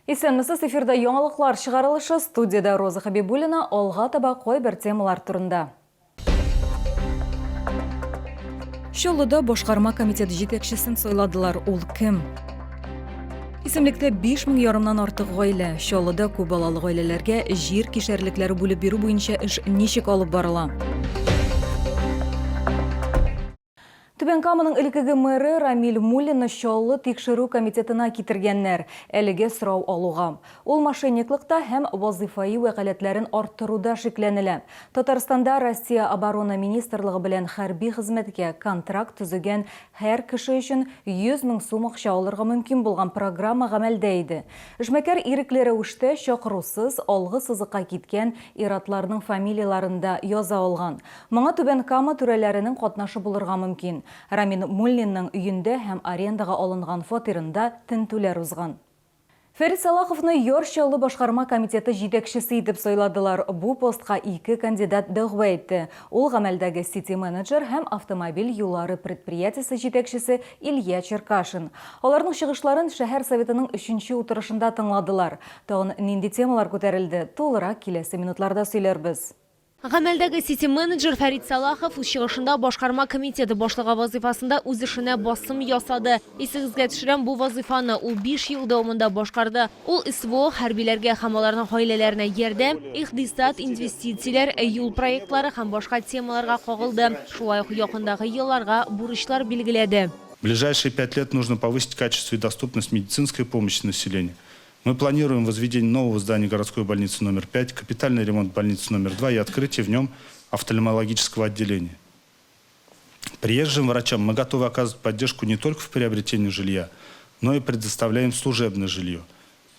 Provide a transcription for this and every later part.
Исәнмесез, эфирда яңалыклар чыгарылышы, студияда Роза Хабибуллина, алга таба кой бер темалар турында. Чоллыда башкарма комитеты җитәкчесен сайладылар. Ул кем? Исемлектә 5000 ярымнан артык гаилә. Чоллыда күп балалы гаиләләргә җир кишәрлекләре бүлеп бирү буенча эш ничек алып барыла? Түбән Каманың элекеге мэры Рамиль Муллинны Чоллы тикшерү комитетына китергәннәр, әлеге сорау алуга. Ул мошенниклыкта һәм вазифаи вәкаләтләрен арттыруда шикләнелә. Татарстанда Россия оборона министрлыгы белән хәрби хезмәткә контракт төзегән һәр кеше өчен 100 000 сум акча алырга мөмкин булган программа гамәлдә иде. Эшмәкәр ирекле рәвештә чакырусыз алгы сызыкка киткән иратларның фамилияларында яза алган. Моңа Түбән Кама түрәләренең катнашы булырга мөмкин. Рамиль Муллинның өендә һәм арендага алынган фатирында тентүләр узган. Фәрит Салаховны Чоллы башкарма комитеты җитәкчесе итеп сайладылар. Бу постка 2 кандидат дәгъва итте. Ул гамәлдәге сити-менеджер һәм автомобиль юллары предприятиесе җитәкчесе Илья Черкашин. Аларның чыгышларын шәһәр советының 3нче утырышында тыңладылар. Тагын нинди темалар күтәрелде? Тулырак киләсе минутларда сөйләрбез. Гамәлдәге сити-менеджер Фәрит Салахов үз чыгышында башкарма комитеты башлыгы вазифасында үз эшенә басым ясады. Исегезгә төшерәм, бу вазифаны ул 5 ел дәвамында башкарды. Ул СВО хәрбиләргә һәм аларның гаиләләренә ярдәм, икътисад, инвестицияләр, юл проектлары һәм башка темаларга кагылды. Шулай ук якындагы елларга бурычлар билгеләде. В ближайшие 5 лет нужно повысить качество и доступность медицинской помощи населению. Мы планируем возведение нового здания городской больницы номер 5, капитальный ремонт больницы номер 2 и открытие в нем офтальмологического отделения. Приезжим врачам мы готовы оказывать поддержку не только в приобретении жилья, но и предоставляем служебное жилье.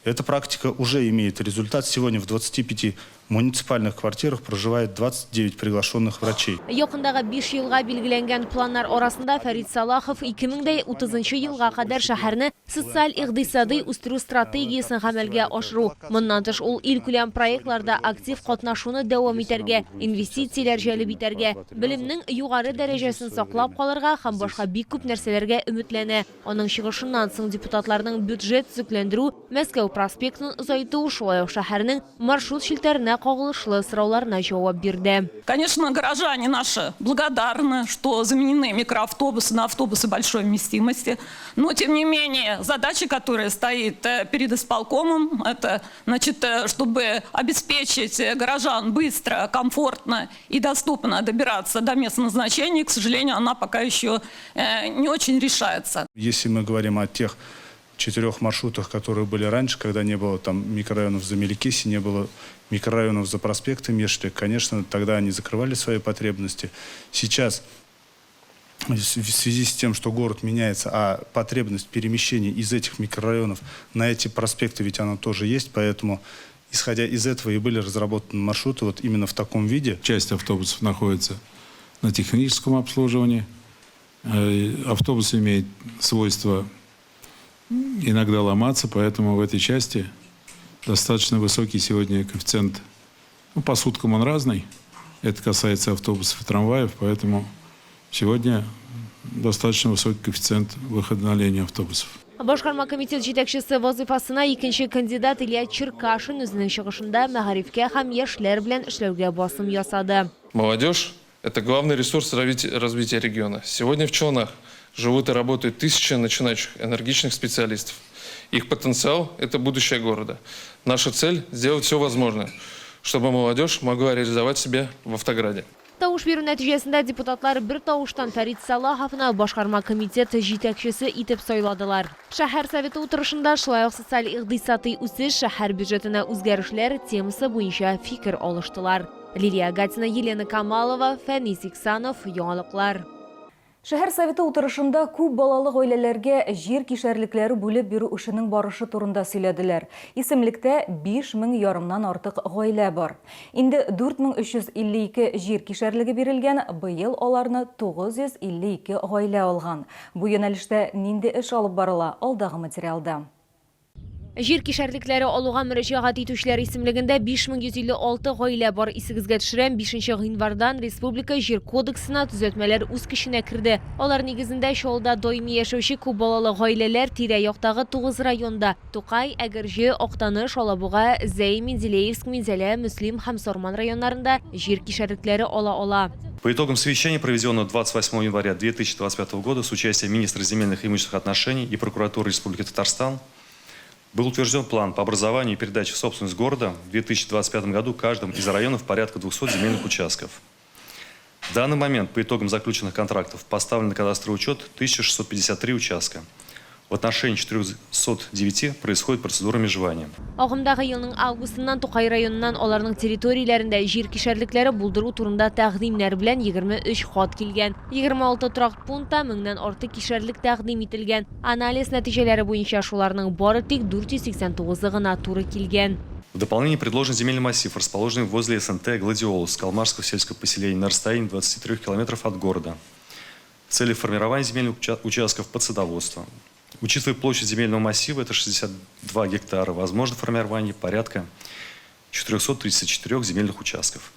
Эта практика уже имеет результат. Сегодня в 25 муниципальных квартирах проживает 29 приглашенных врачей. Якындагы 5 елга билгеләнгән планнар арасында Фәрит Салахов 2030 елга кадәр шәһәрне социаль-икътисади үстерү стратегиясын гамәлгә ашыру. Моннан тыш ул илкүләм проектларда актив катнашуны дәвам итәргә, инвестицияләр җәлеп итәргә, белемнең югары дәрәҗәсен саклап калырга һәм башка бик күп нәрсәләргә өметләнә. Аның чыгышыннан соң депутатларның бюджет төзекләндерү, Мәскәү проспектын озайту, шулай ук шәһәрнең маршрут шилтәренә кагылышлы сорауларына җавап бирде. Конечно, горожане наши благодарны, что заменены микроавтобусы на автобусы большой вместимости. Но, тем не менее, задача, которая стоит перед исполкомом, это, значит, чтобы обеспечить горожан быстро, комфортно и доступно добираться до места назначения, к сожалению, она пока еще не очень решается. Если мы говорим о тех 4 маршрутах, которые были раньше, когда не было там микрорайонов за Меликиси, не было микрорайонов за проспектом Мешли, конечно, тогда они закрывали свои потребности. Сейчас, в связи с тем, что город меняется, а потребность перемещения из этих микрорайонов на эти проспекты, ведь она тоже есть, поэтому, исходя из этого, и были разработаны маршруты вот именно в таком виде. Часть автобусов находится на техническом обслуживании. Автобус имеет свойство иногда ломаться, поэтому в этой части достаточно высокий сегодня коэффициент. Ну, по суткам он разный. Это касается автобусов и трамваев, поэтому сегодня достаточно высокий коэффициент выхода на линию автобусов. Башкарма комитет җитәкчесе вазифасына 2нче кандидат Илья Черкашин үзенең чыгышында мәгарифкә һәм яшьләр белән эшләүгә басым ясады. Молодежь – это главный ресурс развития региона. Сегодня в Челнах живут и работают тысячи начинающих энергичных специалистов. Их потенциал – это будущее города. Наша цель – сделать все возможное, чтобы молодежь могла реализовать себя в Автограде. Тавыш бирү нәтиҗәсендә депутатлар бер тавыштан Фәрит Салаховны башкарма комитеты җитәкчесе итеп сайладылар. Шәһәр советы утырышында шулай ук социаль-икътисади үсеш, шәһәр бюджетына үзгәрешләр темасы буенча фикер алыштылар. Лилия Гатина, Елена Камалова, Фәнис Иксанов, яңалыклар. Шәһәр советы утырышында күп балалы гаиләләргә җир кишәрлекләре бүлеп бирү эшенең барышы турында сөйләделәр. Исемлектә 5000 ярымнан артык гаилә бар. Инде 4352 җир кишәрлеге бирелгән, быел аларны 952 гаилә алган. Бу юнәлештә нинди эш алып барыла? Алдагы материалда. Жер кишәрлекләре алуга мөрәҗәгать итүчеләр исемлегендә 5156 гаилә бар. Исегезгә төшерәм, 5 гыйнвардан Республика җир кодексына төзәтмәләр үз көченә керде. Алар нигезендә Чаллыда даими яшәүче күп балалы гаиләләр тирә-яктагы 9 районда Тукай, Әгерҗе, Актаныш, Алабуга, Зәй, Менделеевск, Минзәлә, Мөслим һәм Сарман районнарында жер кишәрлекләре ала. По итогам совещания, проведенного 28 января 2025 года с участием министра земельных и имущественных отношений и прокуратуры Республики Татарстан, был утвержден план по образованию и передаче в собственность города в 2025 году каждым из районов порядка 200 земельных участков. В данный момент по итогам заключенных контрактов поставлен на кадастровый учет 1653 участка. В отношении 409 происходит процедура межевания. Агымдагы елның августыннан Тукай районыннан аларның территорияләрендә жер кишәрлекләре булдыру турында тәкъдимнәр белән 23 хат килгән. 26 торак пунктта 1000нән артык кишәрлек тәкъдим ителгән. Анализ нәтиҗәләре буенча шуларның бары тик 489 гына туры килгән. В дополнение предложен земельный массив, расположенный возле СНТ «Гладиолус» Калмарского сельского поселения на расстоянии 23 километров от города. В цели формирования земельных участков под садоводство. Учитывая площадь земельного массива, это 62 гектара, возможно формирование порядка 434 земельных участков.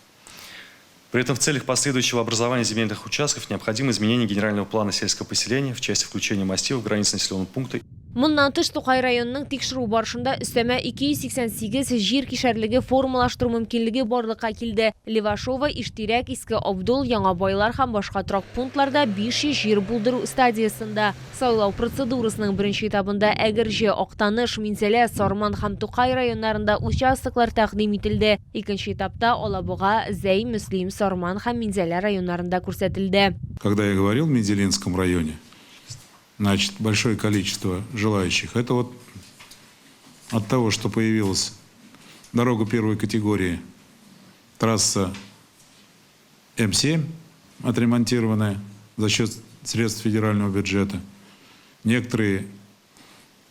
При этом в целях последующего образования земельных участков необходимо изменение генерального плана сельского поселения в части включения массива в границы населенного пункта. Моннан тыш Тукай районының тикшерү барышында өстәмә 288 жер кишәрлеге формалаштыру мөмкинлеге барлыкка килде. Левашова, Иштирәк, Иске Абдул, Яңа Байлар һәм башка торак пунктларда 500 жер булдыру стадиясында. Сайлау процедурасының беренче этабында Әгерҗе, Актаныш, Минзәлә, Сарман һәм Тукай районнарында участоклар тәкъдим ителде. Икенче этапта Алабуга, Зәй, Мөслим, Сарман һәм Минзәлә районнарында күрсәтелде. Когда я говорил в Менделинском районе, значит, большое количество желающих. Это вот от того, что появилась дорога первой категории, трасса М7, отремонтированная за счет средств федерального бюджета. Некоторые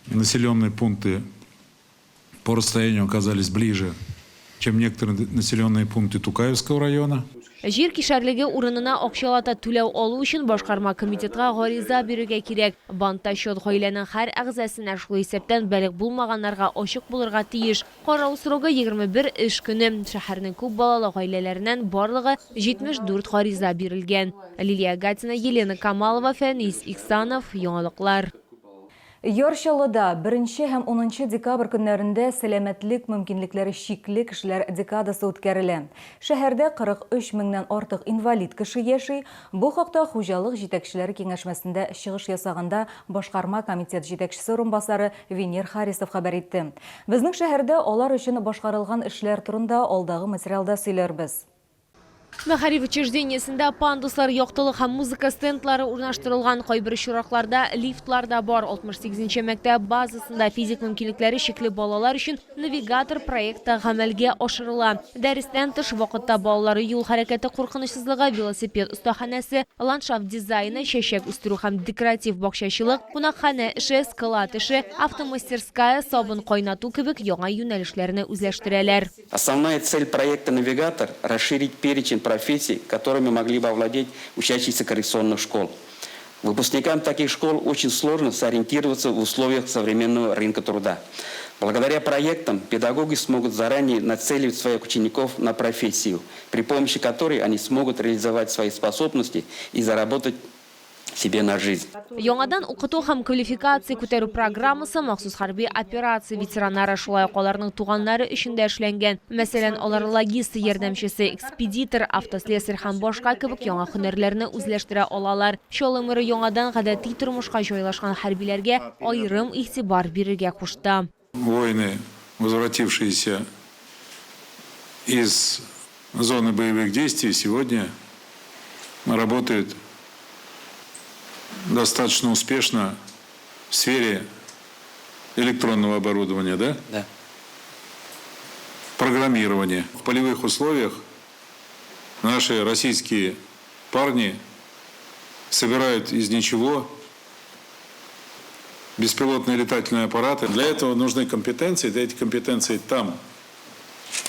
населенные пункты по расстоянию оказались ближе, чем некоторые населенные пункты Тукаевского района. Жер кишәрлеге урынына акчалата түләү алу өчен башкарма комитетка гариза бирергә кирәк. Бантта счет гаиләнең һәр әгъзасына шул исәптән бәлег булмаганнарга ачык булырга тиеш. Карау срогы 21 эш көне. Шәһәрнең күп балалы гаиләләреннән барлыгы 74 гариза бирелгән. Лилия Гатина, Елена Камалова, Фәнис Иксанов, Яңалыклар. Ярчалыда 1 һәм 10 декабрь көннәрендә сәламәтлек мөмкинлекләре шикле кешеләр декадасы үткәрелә. Шәһәрдә 43 меңнән артык инвалид кеше яши. Бу хакта хуҗалык җитәкчеләре киңәшмәсендә чыгыш ясаганда башкарма комитет җитәкчесе урынбасары Венер Харисов хәбәр итте. Безнең шәһәрдә алар өчен башкарылган эшләр турында алдагы материалда сөйләрбез. Мәгариф учреждениесендә пандуслар, яктылык һәм музыка стендлары урнаштырылган. Кайбер чиракларда лифтлар да бар. 68-нче мәктәп базасында физик мөмкинлекләре шикле балалар өчен навигатор проекты гамәлгә ашырыла. Дәрестән тыш вакытта балалары юл хәрәкәте куркынычсызлыгы, велосипед остаханәсе, ландшафт дизайны, чәчәк үстерү һәм декоратив бакчачылык, кунакханә эше, склад эше, автомастерская, сабын кайнату кебек яңа юнәлешләрне үзләштерәләр. Основная цель проекта «Навигатор» – расширить перечень профессий, которыми могли бы овладеть учащиеся коррекционных школ. Выпускникам таких школ очень сложно сориентироваться в условиях современного рынка труда. Благодаря проектам педагоги смогут заранее нацеливать своих учеников на профессию, при помощи которой они смогут реализовать свои способности и заработать себе на жизнь. Яңадан укыту һәм квалификация күтәрү программасы махсус хәрби операция ветераннары шулай ук аларның туганнары өчен дә эшләнгән. Мәсәлән, алар логист ярдәмчесе, экспедитор, автослесарь һәм башка кебек яңа һөнәрләрне үзләштерә алалар. Чалымыры яңадан гадәти тормышка җайлашкан хәрбиләргә аерым игътибар бирергә кушты. Воины, возвратившиеся из зоны боевых действий, сегодня работают достаточно успешно в сфере электронного оборудования, да? Да. Программирования. В полевых условиях наши российские парни собирают из ничего беспилотные летательные аппараты. Для этого нужны компетенции, эти компетенции там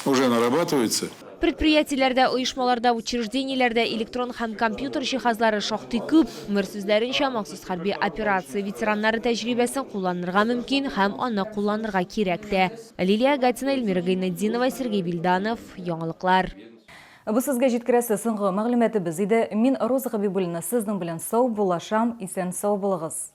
уже нарабатываются. Предприятиеләрдә, оешмаларда, учреждениеләрдә электрон һәм компьютер җиһазлары шактый күп. Умер сүзләренчә, махсус хәрби операция ветераннары тәҗрибәсен кулланырга мөмкин һәм аны кулланырга кирәк тә. Лилия Гатина, Эльмира Гайнетдинова, Сергей Бильданов. Яңалыклар. Бу сезгә җиткерәсе соңгы мәгълүматыбыз иде. Мин Роза Хабибуллина сезнең белән сау булашам, исән сау булыгыз.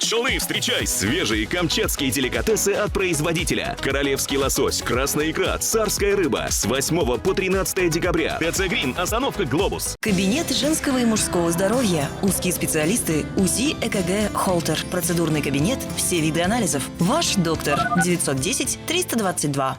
Шалы, встречай свежие камчатские деликатесы от производителя. Королевский лосось, красная икра, царская рыба. С 8 по 13 декабря. ТЦ Грин, остановка Глобус. Кабинет женского и мужского здоровья. Узкие специалисты, УЗИ, ЭКГ, Холтер. Процедурный кабинет, все виды анализов. Ваш доктор. 910 322.